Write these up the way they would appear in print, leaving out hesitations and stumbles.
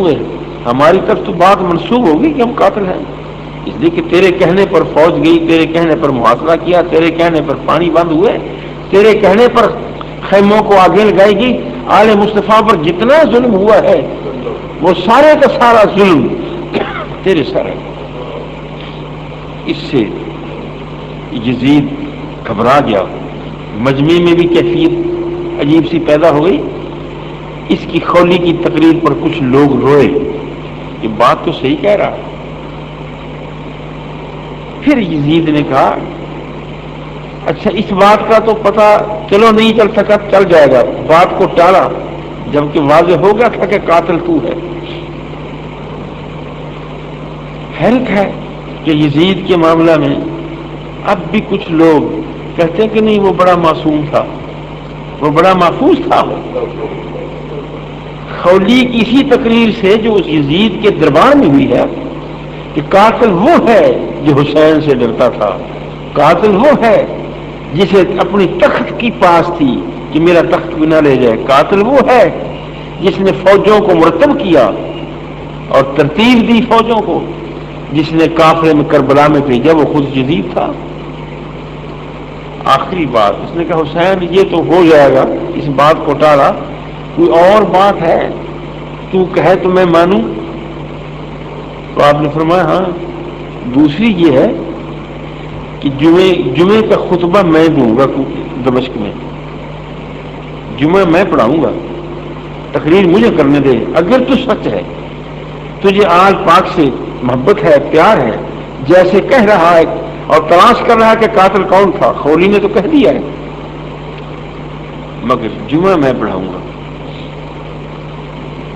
ہوئے, ہماری طرف تو بات منسوب ہوگی کہ ہم قاتل ہیں, اس لیے کہ تیرے کہنے پر فوج گئی, تیرے کہنے پر محاصرہ کیا, تیرے کہنے پر پانی بند ہوئے, تیرے کہنے پر خیموں کو آگے لگائی گئی. آل مصطفیٰ پر جتنا ظلم ہوا ہے وہ سارے کا سارا ظلم تیرے سر ہے. اس سے یزید گھبرا گیا, مجمع میں بھی کیفیت عجیب سی پیدا ہو گئی. اس کی خولی کی تقریر پر کچھ لوگ روئے, یہ بات تو صحیح کہہ رہا. پھر یزید نے کہا اچھا اس بات کا تو پتہ چلو نہیں چل سکا, چل جائے گا. بات کو ٹالا جبکہ واضح ہو گیا تھا کہ قاتل تو ہے. حیرت ہے کہ یزید کے معاملہ میں اب بھی کچھ لوگ کہتے ہیں کہ نہیں وہ بڑا معصوم تھا, وہ بڑا محفوظ تھا. خولی کی اسی تقریر سے جو اس یزید کے دربار میں ہوئی ہے کہ قاتل وہ ہے جو حسین سے ڈرتا تھا, قاتل وہ ہے جسے اپنی تخت کی پاس تھی کہ میرا تخت بھی نہ لے جائے, قاتل وہ ہے جس نے فوجوں کو مرتب کیا اور ترتیب دی فوجوں کو, جس نے قافلے میں کربلا میں بھیجا, وہ خود یزید تھا. آخری بات اس نے کہا حسین یہ تو ہو جائے گا, اس بات کو ٹالا, کوئی اور بات ہے تو کہے تو میں مانوں. تو آپ نے فرمایا ہاں دوسری یہ ہے کہ جمعے کا خطبہ میں دوں گا دمشق میں, جمعہ میں پڑھاؤں گا, تقریر مجھے کرنے دے. اگر تو سچ ہے, تجھے آل پاک سے محبت ہے, پیار ہے, جیسے کہہ رہا ہے اور تلاش کر رہا ہے کہ قاتل کون تھا, خولی نے تو کہہ دیا ہے, مگر جمعہ میں پڑھاؤں گا.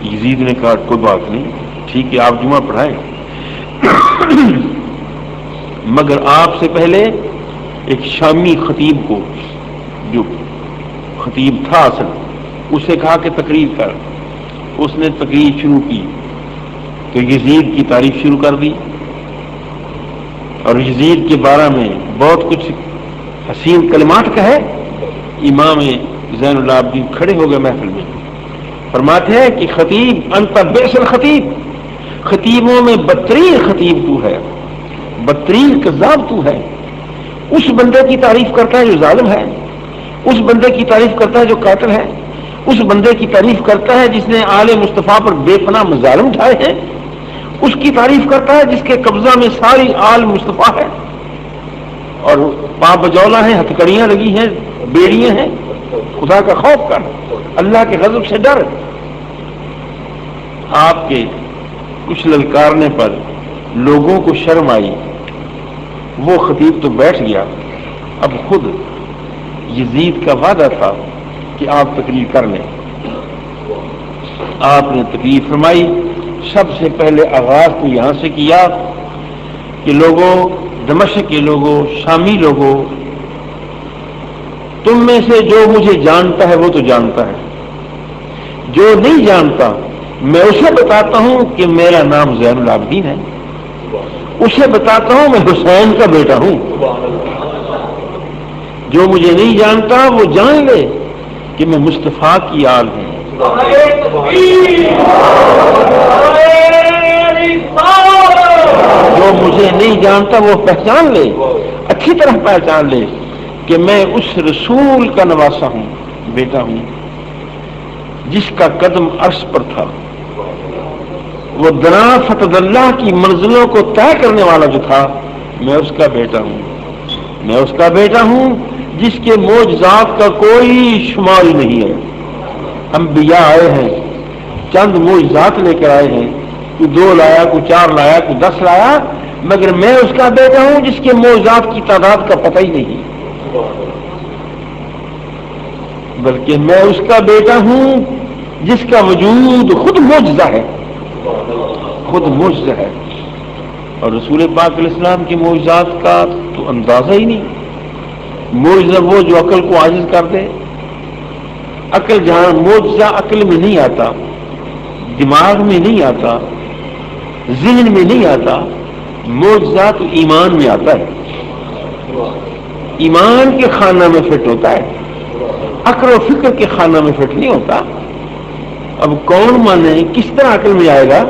یزید نے کہا کوئی بات نہیں, ٹھیک ہے آپ جمعہ پڑھائیں, مگر آپ سے پہلے ایک شامی خطیب کو, جو خطیب تھا اصل, اسے کہا کہ تقریر کر. اس نے تقریر شروع کی تو یزید کی تعریف شروع کر دی اور یزید کے بارے میں بہت کچھ حسین کلمات کہے. امام زین العابدین کھڑے ہو گئے محفل میں, فرماتے ہیں کہ خطیب انت بیس الخطیب, خطیبوں میں بدترین خطیب تو ہے, بدترین کذاب تو ہے. اس بندے کی تعریف کرتا ہے جو ظالم ہے, اس بندے کی تعریف کرتا ہے جو قاتل ہے, اس بندے کی تعریف کرتا ہے جس نے آل مصطفیٰ پر بے پناہ مظالم اٹھائے ہیں, اس کی تعریف کرتا ہے جس کے قبضہ میں ساری آل مصطفیٰ ہے اور پا بجولا ہیں, ہتھکڑیاں لگی ہیں, بیڑیاں ہیں. خدا کا خوف کر, اللہ کے غضب سے ڈر. آپ کے کچھ للکارنے پر لوگوں کو شرم آئی, وہ خطیب تو بیٹھ گیا. اب خود یزید کا وعدہ تھا کہ آپ تقریر کر لیں. آپ نے تقریر فرمائی. سب سے پہلے آغاز تو یہاں سے کیا کہ لوگوں, دمشق کے لوگوں, شامی لوگوں, تم میں سے جو مجھے جانتا ہے وہ تو جانتا ہے, جو نہیں جانتا میں اسے بتاتا ہوں کہ میرا نام زین العابدین ہے, اسے بتاتا ہوں میں حسین کا بیٹا ہوں. جو مجھے نہیں جانتا وہ جان لے کہ میں مصطفیٰ کی آل ہوں. جو مجھے نہیں جانتا وہ پہچان لے, اچھی طرح پہچان لے کہ میں اس رسول کا نواسا ہوں, بیٹا ہوں, جس کا قدم عرش پر تھا. وہ دنا فتح اللہ کی منزلوں کو طے کرنے والا جو تھا, میں اس کا بیٹا ہوں. میں اس کا بیٹا ہوں جس کے معجزات کا کوئی شمار نہیں ہے. انبیاء آئے ہیں, چند معجزات لے کر آئے ہیں, کوئی 2 لایا, کوئی 4 لایا, کوئی 10 لایا, مگر میں اس کا بیٹا ہوں جس کے معجزات کی تعداد کا پتہ ہی نہیں, بلکہ میں اس کا بیٹا ہوں جس کا وجود خود معجزہ ہے, خود معجزہ ہے. اور رسول پاک علیہ السلام کے معجزات کا تو اندازہ ہی نہیں. معجزہ وہ جو عقل کو عاجز کر دے. عقل جہاں معجزہ عقل میں نہیں آتا, دماغ میں نہیں آتا, ذہن میں نہیں آتا, معجزہ تو ایمان میں آتا ہے, ایمان کے خانہ میں فٹ ہوتا ہے, عقل و فکر کے خانہ میں فٹ نہیں ہوتا. اب کون مانے؟ کس طرح عقل میں آئے گا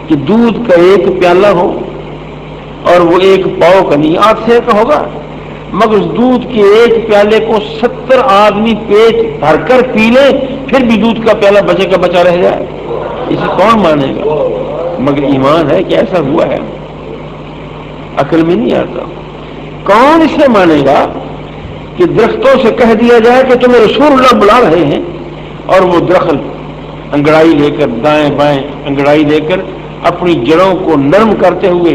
کہ دودھ کا ایک پیالہ ہو اور وہ ایک پاؤ کا نہیں، آدھ سے کا ہوگا، مگر اس دودھ کے ایک پیالے کو 70 آدمی پیٹ بھر کر پی لے پھر بھی دودھ کا پیالہ بچے کا بچا رہ جائے، اسے کون مانے گا؟ مگر ایمان ہے کہ ایسا ہوا ہے، عقل میں نہیں آتا۔ کون اسے مانے گا کہ درختوں سے کہہ دیا جائے کہ تمہیں رسول اللہ بلا رہے ہیں، اور وہ درخت انگڑائی لے کر دائیں بائیں انگڑائی لے کر اپنی جڑوں کو نرم کرتے ہوئے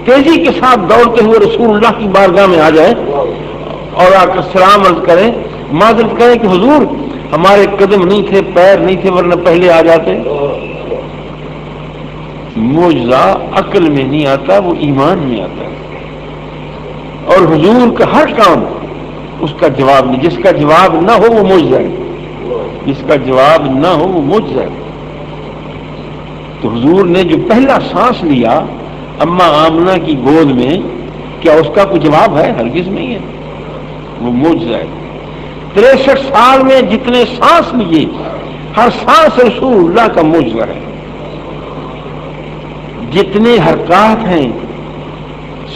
تیزی کے ساتھ دوڑتے ہوئے رسول اللہ کی بارگاہ میں آ جائے اور آ کر سلام عرض کریں، معذرت کریں کہ حضور ہمارے قدم نہیں تھے، پیر نہیں تھے، ورنہ پہلے آ جاتے۔ معجزہ عقل میں نہیں آتا، وہ ایمان میں آتا ہے۔ اور حضور کا ہر کام اس کا جواب نہیں، جس کا جواب نہ ہو وہ معجزہ ہے، جس کا جواب نہ ہو وہ معجزہ ہے۔ تو حضور نے جو پہلا سانس لیا اماں آمنہ کی گود میں، کیا اس کا کوئی جواب ہے؟ ہرگز نہیں ہے، وہ معجزہ ہے۔ 63 سال میں جتنے سانس لیے ہر سانس رسول اللہ کا معجزہ ہے۔ جتنے حرکات ہیں،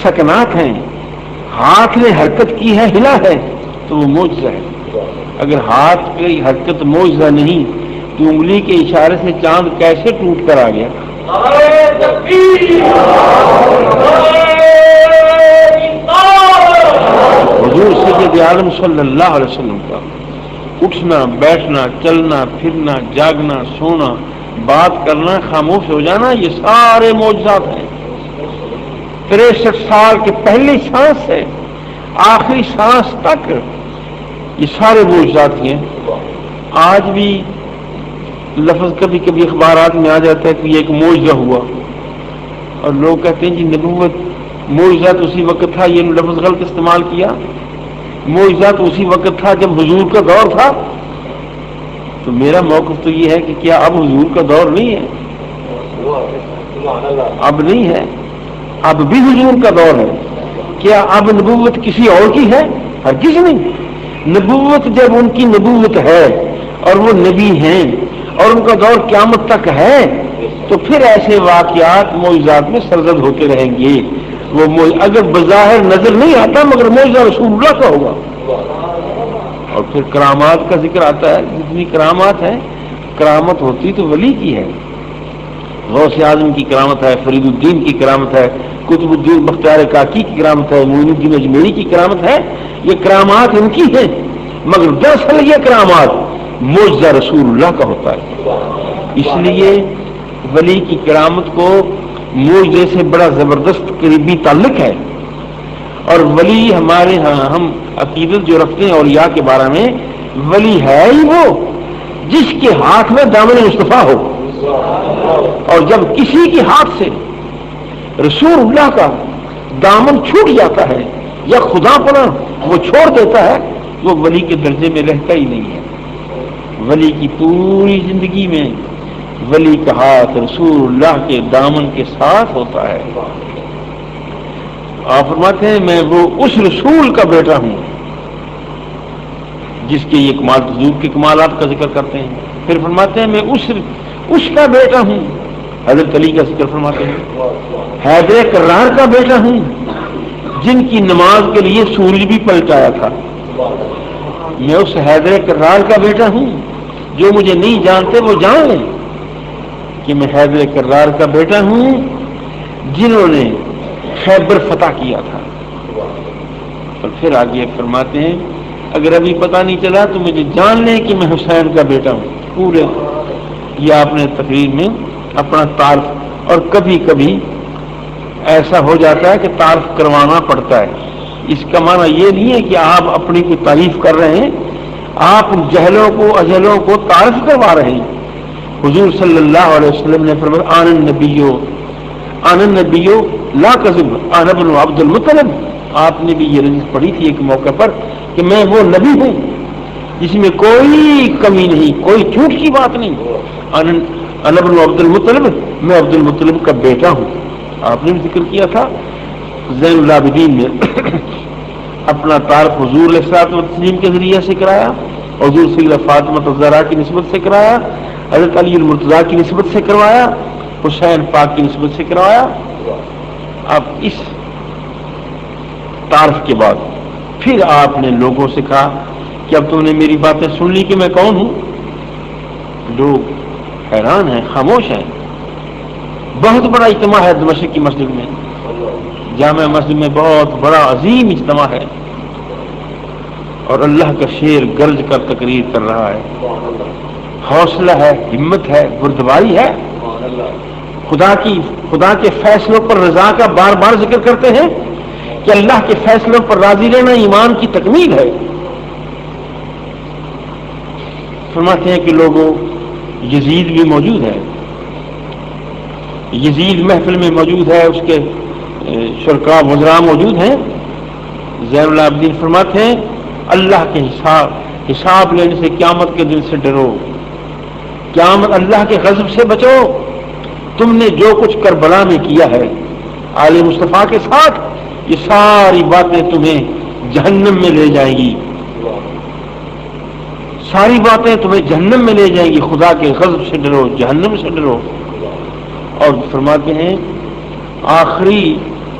سکنات ہیں، ہاتھ نے حرکت کی ہے، ہلا ہے، تو وہ معجزہ ہے۔ اگر ہاتھ کی حرکت معجزہ نہیں تو انگلی کے اشارے سے چاند کیسے ٹوٹ کر آ گیا؟ حضور سید عالم صلی اللہ علیہ وسلم کا اٹھنا بیٹھنا چلنا پھرنا جاگنا سونا بات کرنا خاموش ہو جانا، یہ سارے معجزات ہیں۔ 63 سال کے پہلی سانس سے آخری سانس تک یہ سارے معجزات ہیں۔ آج بھی لفظ کبھی کبھی اخبارات میں آ جاتا ہے کہ یہ ایک معجزہ ہوا، اور لوگ کہتے ہیں جی نبوت معجزہ تو اسی وقت تھا، یہ لفظ غلط استعمال کیا، معجزہ تو اسی وقت تھا جب حضور کا دور تھا۔ تو میرا موقف تو یہ ہے کہ کیا اب حضور کا دور نہیں ہے؟ اب نہیں ہے، اب بھی حضور کا دور ہے۔ کیا اب نبوت کسی اور کی ہے؟ ہرگز نہیں۔ نبوت جب ان کی نبوت ہے اور وہ نبی ہیں اور ان کا دور قیامت تک ہے، تو پھر ایسے واقعات معجزات میں سرزد ہوتے رہیں گے۔ وہ اگر بظاہر نظر نہیں آتا مگر معجزہ رسول اللہ کا ہوگا۔ اور پھر کرامات کا ذکر آتا ہے، جتنی کرامات ہیں، کرامت ہوتی تو ولی کی ہے۔ غوث اعظم کی کرامت ہے، فرید الدین کی کرامت ہے، قطب الدین بختیار کاکی کی کرامت ہے، معین الدین اجمیری کی کرامت ہے، یہ کرامات ان کی ہیں، مگر دراصل یہ کرامات معجزہ رسول اللہ کا ہوتا ہے۔ اس لیے ولی کی کرامت کو معجزے سے بڑا زبردست قریبی تعلق ہے۔ اور ولی ہمارے ہاں ہم عقیدت جو رکھتے ہیں اولیاء کے بارے میں، ولی ہے ہی وہ جس کے ہاتھ میں دامن مصطفیٰ ہو۔ اور جب کسی کے ہاتھ سے رسول اللہ کا دامن چھوٹ جاتا ہے یا خدا پناہ وہ چھوڑ دیتا ہے، وہ ولی کے درجے میں رہتا ہی نہیں ہے۔ ولی کی پوری زندگی میں ولی کا ہاتھ رسول اللہ کے دامن کے ساتھ ہوتا ہے۔ آپ فرماتے ہیں میں وہ اس رسول کا بیٹا ہوں جس کے یہ کمال حضور کے کمالات کا ذکر کرتے ہیں۔ پھر فرماتے ہیں میں اس کا بیٹا ہوں، حضرت علی کا ذکر فرماتے ہیں۔ حیدر کرار کا بیٹا ہوں جن کی نماز کے لیے سورج بھی پلٹایا تھا۔ میں اس حیدر کرار کا بیٹا ہوں، جو مجھے نہیں جانتے وہ جان لیں کہ میں حیدر کرار کا بیٹا ہوں جنہوں نے خیبر فتح کیا تھا۔ اور پھر آگے فرماتے ہیں اگر ابھی پتہ نہیں چلا تو مجھے جان لیں کہ میں حسین کا بیٹا ہوں۔ پورے یہ آپ نے تقریر میں اپنا تعارف، اور کبھی کبھی ایسا ہو جاتا ہے کہ تعارف کروانا پڑتا ہے۔ اس کا معنی یہ نہیں ہے کہ آپ اپنی کوئی تعریف کر رہے ہیں، آپ جہلوں کو اجہلوں کو تعارف کروا رہے ہیں۔ حضور صلی اللہ علیہ وسلم نے فرمایا آن النبیو لا کذب انا ابن عبد المطلب۔ آپ نے بھی یہ حدیث پڑھی تھی ایک موقع پر کہ میں وہ نبی ہوں جس میں کوئی کمی نہیں، کوئی جھوٹ کی بات نہیں۔ انا ابن عبد المطلب، میں عبد المطلب کا بیٹا ہوں۔ آپ نے بھی ذکر کیا تھا زین العابدین میں اپنا تعارف حضور علیہ الصلوۃ والتسلیم کے ذریعے سے کرایا، حضور سیدہ فاطمہ الزہرا کی نسبت سے کرایا، حضرت علی المرتضیٰ کی نسبت سے کروایا، حسین پاک کی نسبت سے کروایا. اب اس تعارف کے بعد پھر آپ نے لوگوں سے کہا کہ اب تم نے میری باتیں سن لی کہ میں کون ہوں. لوگ حیران ہیں، خاموش ہیں. بہت بڑا اجتماع ہے دمشق کی مسجد میں، جامع مسجد میں بہت بڑا عظیم اجتماع ہے، اور اللہ کا شیر گرج کر تقریر کر رہا ہے. حوصلہ ہے، ہمت ہے، بردباری ہے. خدا کے فیصلوں پر رضا کا بار بار ذکر کرتے ہیں کہ اللہ کے فیصلوں پر راضی رہنا ایمان کی تکمیل ہے. فرماتے ہیں کہ لوگوں یزید بھی موجود ہے، یزید محفل میں موجود ہے، اس کے شرکاء وزراء موجود ہیں. زین العابدین فرماتے ہیں اللہ کے حساب لینے سے قیامت کے دن سے ڈرو، قیامت اللہ کے غضب سے بچو. تم نے جو کچھ کربلا میں کیا ہے آل مصطفیٰ کے ساتھ، یہ ساری باتیں تمہیں جہنم میں لے جائیں گی، ساری باتیں تمہیں جہنم میں لے جائیں گی. خدا کے غضب سے ڈرو، جہنم سے ڈرو. اور فرماتے ہیں آخری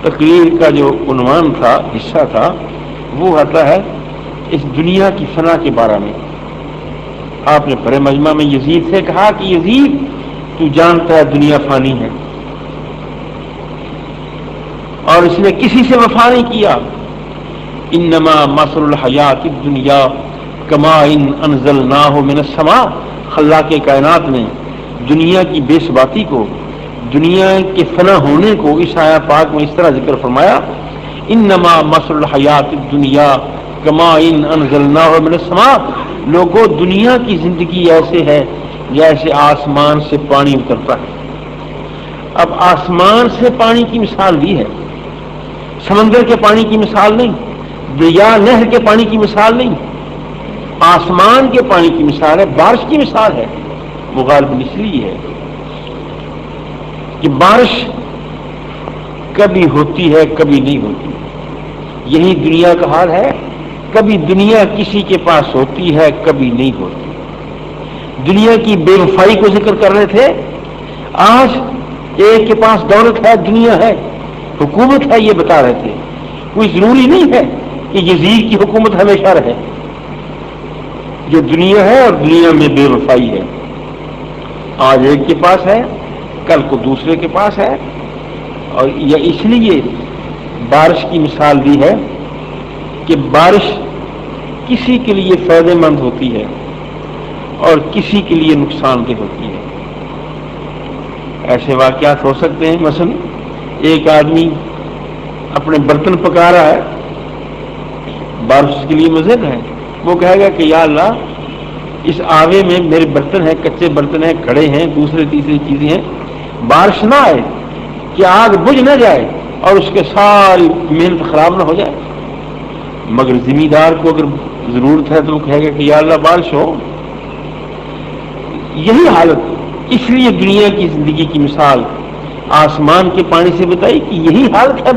تقریر کا جو عنوان تھا، حصہ تھا، وہ آتا ہے اس دنیا کی فنا کے بارے میں. آپ نے بڑے مجمع میں یزید سے کہا کہ یزید تو جانتا ہے دنیا فانی ہے، اور اس نے کسی سے وفا نہیں کیا. انما مثل الحیات الدنیا کماء انزلناہ من السماء. خلاق کائنات نے دنیا کی بے ثباتی کو، دنیا کے فنا ہونے کو اس آیا پاک میں اس طرح ذکر فرمایا، انما مثل الحیات الدنیا کماء انزلناہ من السماء. لوگوں دنیا کی زندگی ایسے ہے جیسے آسمان سے پانی اترتا ہے. اب آسمان سے پانی کی مثال دی ہے، سمندر کے پانی کی مثال نہیں، دریا نہر کے پانی کی مثال نہیں، آسمان کے پانی کی مثال ہے، بارش کی مثال ہے. مغالباً اس لیے ہے کہ بارش کبھی ہوتی ہے کبھی نہیں ہوتی. یہی دنیا کا حال ہے، کبھی دنیا کسی کے پاس ہوتی ہے کبھی نہیں ہوتی. دنیا کی بے وفائی کو ذکر کر رہے تھے. آج ایک کے پاس دولت ہے، دنیا ہے، حکومت ہے، یہ بتا رہے تھے. کوئی ضروری نہیں ہے کہ یزید کی حکومت ہمیشہ رہے. جو دنیا ہے اور دنیا میں بے وفائی ہے، آج ایک کے پاس ہے، کل کو دوسرے کے پاس ہے. اور یہ اس لیے بارش کی مثال دی ہے کہ بارش کسی کے لیے فائدہ مند ہوتی ہے اور کسی کے لیے نقصان دہ ہوتی ہے. ایسے واقعات ہو سکتے ہیں، مثلا ایک آدمی اپنے برتن پکا رہا ہے، بارش اس کے لیے مضر ہے. وہ کہے گا کہ یا اللہ اس آوے میں میرے برتن ہیں، کچے برتن ہیں، کھڑے ہیں، دوسرے تیسری چیزیں ہیں، بارش نہ آئے کہ آگ بجھ نہ جائے اور اس کے ساری محنت خراب نہ ہو جائے. مگر زمیندار کو اگر ضرورت ہے تو وہ کہے گا کہ یا اللہ بارش ہو. یہی حالت، اس لیے دنیا کی زندگی کی مثال آسمان کے پانی سے بتائی کہ یہی حالت ہے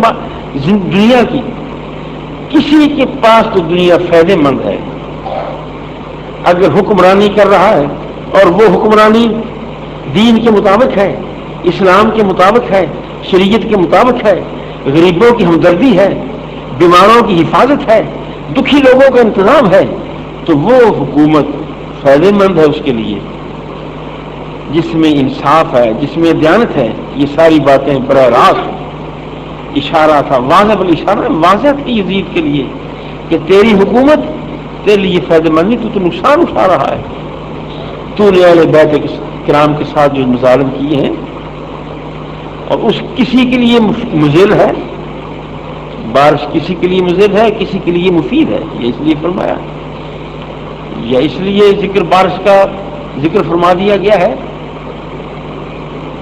دنیا کی. کسی کے پاس تو دنیا فائدہ مند ہے اگر حکمرانی کر رہا ہے، اور وہ حکمرانی دین کے مطابق ہے، اسلام کے مطابق ہے، شریعت کے مطابق ہے، غریبوں کی ہمدردی ہے، بیماروں کی حفاظت ہے، دکھی لوگوں کا انتظام ہے، تو وہ حکومت فائدہ مند ہے اس کے لیے. جس میں انصاف ہے، جس میں دیانت ہے. یہ ساری باتیں براہ راست اشارہ تھا، واضح بالاشارہ واضح تھی یزید کے لیے کہ تیری حکومت تیرے لیے فائدہ مند نہیں، تو نقصان اٹھا رہا ہے. تو نے اہل بیت کرام کے ساتھ جو مظالم کیے ہیں، اور اس کسی کے لیے مضر ہے. بارش کسی کے لیے مضر ہے، کسی کے لیے مفید ہے. یہ اس لیے فرمایا، یا اس لیے ذکر بارش کا ذکر فرما دیا گیا ہے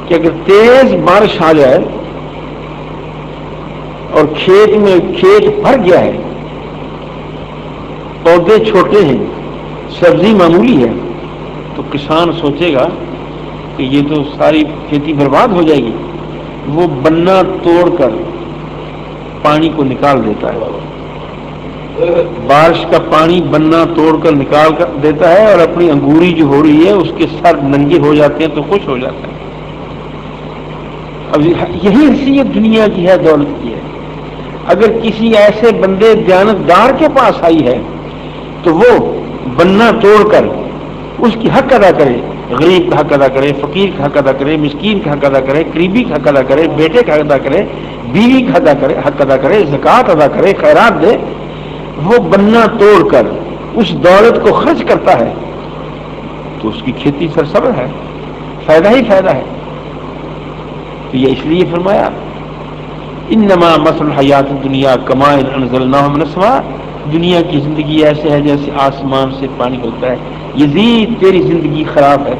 کہ اگر تیز بارش آ جائے اور کھیت بھر گیا ہے، پودے چھوٹے ہیں، سبزی معمولی ہے، تو کسان سوچے گا کہ یہ تو ساری کھیتی برباد ہو جائے گی. وہ بنا توڑ کر پانی کو نکال دیتا ہے، بارش کا پانی بننا توڑ کر نکال کر دیتا ہے اور اپنی انگوری جو ہو رہی ہے اس کے سر ننگے ہو جاتے ہیں تو خوش ہو جاتا ہے. اب یہی حیثیت دنیا کی ہے، دولت کی ہے. اگر کسی ایسے بندے دیانتدار کے پاس آئی ہے تو وہ بننا توڑ کر اس کی حق ادا کرے، غریب کا حق ادا کرے، فقیر کا حق ادا کرے، مسکین کا حق ادا کرے، قریبی کا حق ادا کرے، بیٹے کا حق ادا کرے، بیوی کا حق ادا کرے، زکوٰۃ ادا کرے، خیرات دے. وہ بننا توڑ کر اس دولت کو خرچ کرتا ہے تو اس کی کھیتی سرسبز ہے، فائدہ ہی فائدہ ہے. تو یہ اس لیے فرمایا انما مثل الحیات الدنیا کماء انزلناه من السماء، دنیا کی زندگی ایسے ہے جیسے آسمان سے پانی ہوتا ہے. یزید تیری زندگی خراب ہے.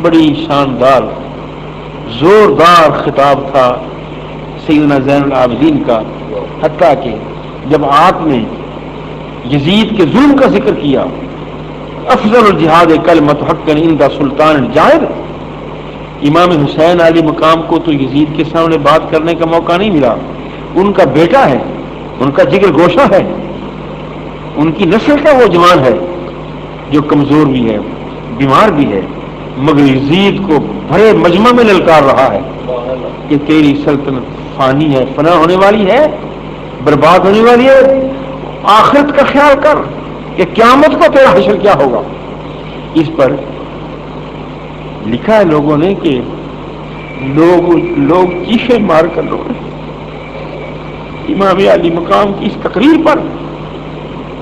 بڑی شاندار زوردار خطاب تھا سیدنا زین العابدین کا، حتیٰ کہ جب آپ نے یزید کے ظلم کا ذکر کیا، افضل الجہاد کلمۃ حق عند سلطان جائر، امام حسین علی مقام کو تو یزید کے سامنے بات کرنے کا موقع نہیں ملا. ان کا بیٹا ہے، ان کا جگر گوشہ ہے، ان کی نسل کا وہ جوان ہے جو کمزور بھی ہے، بیمار بھی ہے، مگر یزید کو بڑے مجمع میں للکار رہا ہے کہ تیری سلطنت فانی ہے، فنا ہونے والی ہے، برباد ہونے والی ہے. آخرت کا خیال کر کہ قیامت کو تیرا حشر کیا ہوگا. اس پر لکھا ہے لوگوں نے کہ لوگ چیخے مار کر رو رہے امام علی مقام کی اس تقریر پر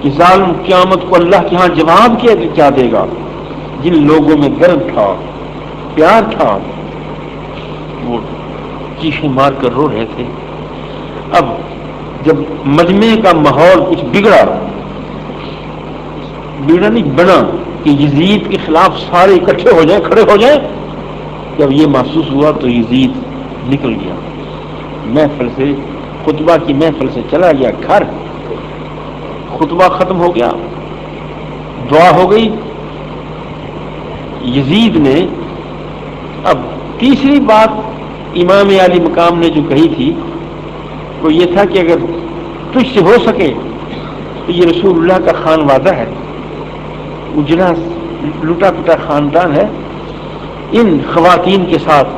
کہ ظالم قیامت کو اللہ کے ہاں جواب کیا دے گا. جن لوگوں میں درد تھا، پیار تھا، وہ چیخے مار کر رو رہے تھے. اب جب مجمع کا ماحول کچھ بگڑا نہیں بنا کہ یزید کے خلاف سارے اکٹھے ہو جائیں، کھڑے ہو جائیں، جب یہ محسوس ہوا تو یزید نکل گیا محفل سے، خطبہ کی محفل سے چلا گیا گھر. خطبہ ختم ہو گیا، دعا ہو گئی. یزید نے اب تیسری بات امام علی مقام نے جو کہی تھی وہ یہ تھا کہ اگر تجھ سے ہو سکے تو یہ رسول اللہ کا خان وعدہ ہے، اجڑا لٹا پٹا خاندان ہے، ان خواتین کے ساتھ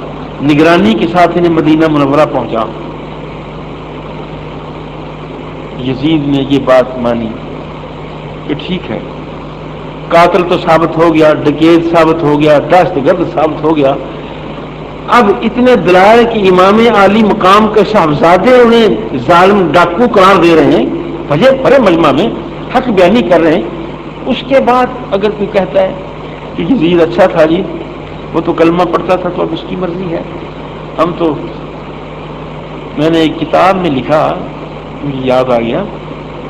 نگرانی کے ساتھ انہیں مدینہ منورہ پہنچا. یزید نے یہ بات مانی کہ ٹھیک ہے، قاتل تو ثابت ہو گیا، ڈکیت ثابت ہو گیا، دہشت گرد ثابت ہو گیا. اب اتنے دلائل کہ امام عالی مقام کے صاحبزادے انہیں ظالم ڈاکو قرار دے رہے ہیں، بھجے پڑے مجمع میں حق بیانی کر رہے ہیں. اس کے بعد اگر کوئی کہتا ہے کہ یزید اچھا تھا جی، وہ تو کلمہ پڑھتا تھا تو اب اس کی مرضی ہے. ہم تو، میں نے ایک کتاب میں لکھا، مجھے یاد آ گیا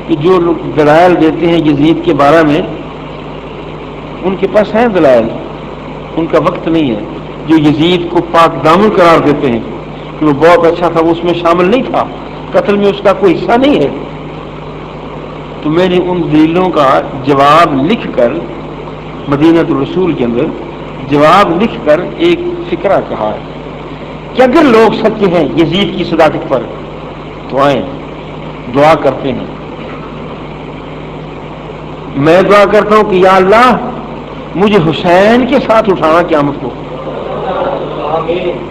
کہ جو لوگ دلائل دیتے ہیں یزید کے بارے میں ان کے پاس ہیں دلائل، ان کا وقت نہیں ہے. جو یزید کو پاک دامن قرار دیتے ہیں کہ وہ بہت اچھا تھا، وہ اس میں شامل نہیں تھا، قتل میں اس کا کوئی حصہ نہیں ہے. تو میں نے ان دلیلوں کا جواب لکھ کر مدینہ الرسول کے اندر جواب لکھ کر ایک فکرہ کہا ہے کہ اگر لوگ سچے ہیں یزید کی صداقت پر تو آئیں، دعا کرتے ہیں. میں دعا کرتا ہوں کہ یا اللہ مجھے حسین کے ساتھ اٹھانا قیامت کو،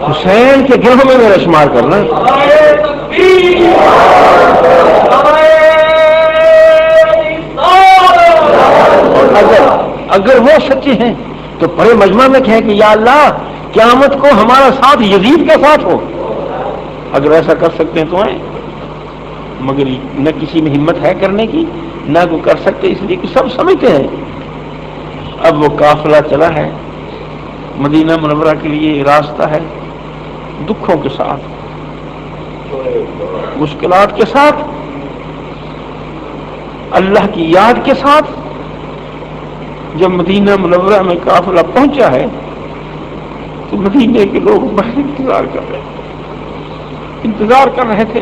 حسین کے گروہ میں میرا شمار کرنا. اگر وہ سچے ہیں تو بڑے مجمع میں کہیں کہ یا اللہ قیامت کو ہمارا ساتھ یزید کے ساتھ ہو. اگر ایسا کر سکتے ہیں تو آئیں، مگر نہ کسی میں ہمت ہے کرنے کی، نہ کوئی کر سکتے، اس لیے کہ سب سمجھتے ہیں. اب وہ قافلہ چلا ہے مدینہ منورہ کے لیے، راستہ ہے دکھوں کے ساتھ، مشکلات کے ساتھ، اللہ کی یاد کے ساتھ. جب مدینہ منورہ میں قافلہ پہنچا ہے تو مدینے کے لوگ بڑے انتظار کر رہے تھے.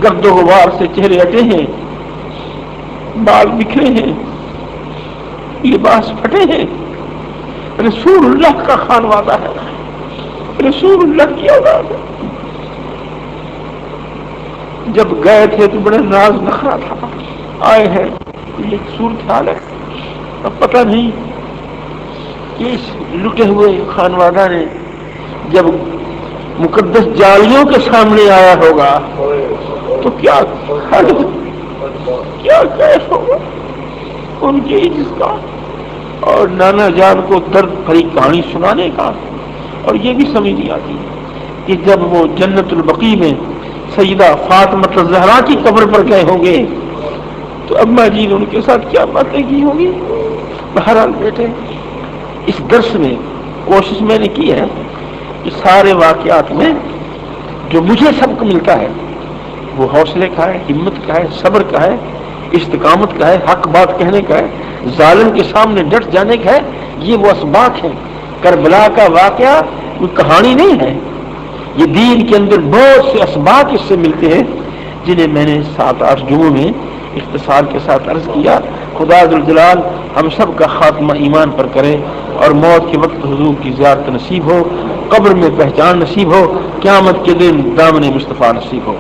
گرد و غبار سے چہرے ہٹے ہیں، بال بکھرے ہیں، لباس پھٹے ہیں. رسول اللہ کا خان وعدہ ہے، رسول اللہ کی اولاد ہے. جب گئے تھے تو بڑے ناز نخرا تھا، آئے ہیں یہ ایک صورت حال ہے. اب پتہ نہیں کہ اس لٹے ہوئے خانوادہ نے جب مقدس جالیوں کے سامنے آیا ہوگا تو کیا کیف ہوگا ان کی عزت کا، اور نانا جان کو درد بھری کہانی سنانے کا. اور یہ بھی سمجھ نہیں آتی کہ جب وہ جنت البقیع میں سیدہ فاطمہ الزہرا کی قبر پر گئے ہوں گے تو اماں جی نے ان کے ساتھ کیا باتیں کی ہوں گی. بہرحال بیٹے، اس درس میں کوشش میں نے کی ہے کہ سارے واقعات میں جو مجھے سبق ملتا ہے وہ حوصلے کا ہے، ہمت کا ہے، صبر کا ہے، استقامت کا ہے، حق بات کہنے کا ہے، ظالم کے سامنے ڈٹ جانے کا ہے. یہ وہ اسباق ہیں. کربلا کا واقعہ کوئی کہانی نہیں ہے. یہ دین کے اندر بہت سے اسباق اس سے ملتے ہیں جنہیں میں نے 7-8 جمعوں میں اختصار کے ساتھ عرض کیا. خدا ذوالجلال ہم سب کا خاتمہ ایمان پر کرے اور موت کے وقت حضور کی زیارت نصیب ہو، قبر میں پہچان نصیب ہو، قیامت کے دن دامن مصطفیٰ نصیب ہو.